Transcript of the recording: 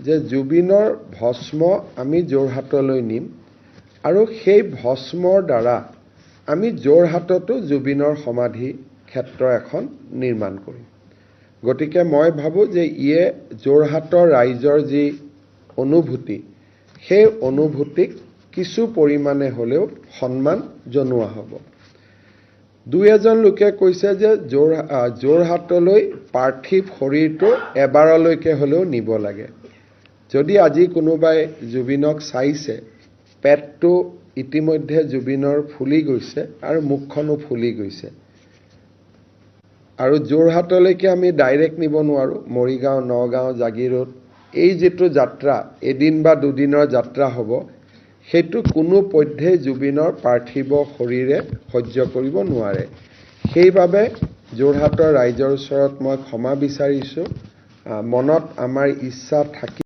যে জুবিনৰ ভস্ম আমি যোৰহাটলৈ নিম আৰু সেই ভস্মৰ দ্বাৰা আমি যোৰহাটতো জুবিনৰ সমাধি ক্ষেত্ৰ এখন নিৰ্মাণ কৰিম। গতিকে মই ভাবোঁ যে ইয়ে যোৰহাটৰ ৰাইজৰ যি অনুভূতি, সেই অনুভূতিক কিছু পৰিমাণে হ'লেও সন্মান জনোৱা হ'ব। দুই এজন লোকে কৈছে যে যোৰহাটলৈ পাৰ্থিৱ শৰীৰটো এবাৰলৈকে হ'লেও নিব লাগে। যদি আজি কোনোবাই জুবিনক চাইছে, পেটটো ইতিমধ্যে জুবিনৰ ফুলি গৈছে আৰু মুখখনো ফুলি গৈছে। আৰু যোৰহাটলৈকে আমি ডাইৰেক্ট নিব নোৱাৰোঁ। মৰিগাঁও, নগাঁও, জাগিৰোড এই যিটো যাত্ৰা, এদিন বা দুদিনৰ যাত্ৰা হ'ব, সেইটো কোনো পধ্যেই জুবিনৰ পাৰ্থিৱ শৰীৰে সহ্য কৰিব নোৱাৰে। সেইবাবে যোৰহাটৰ ৰাইজৰ ওচৰত মই ক্ষমা বিচাৰিছোঁ। মনত আমাৰ ইচ্ছা থাকি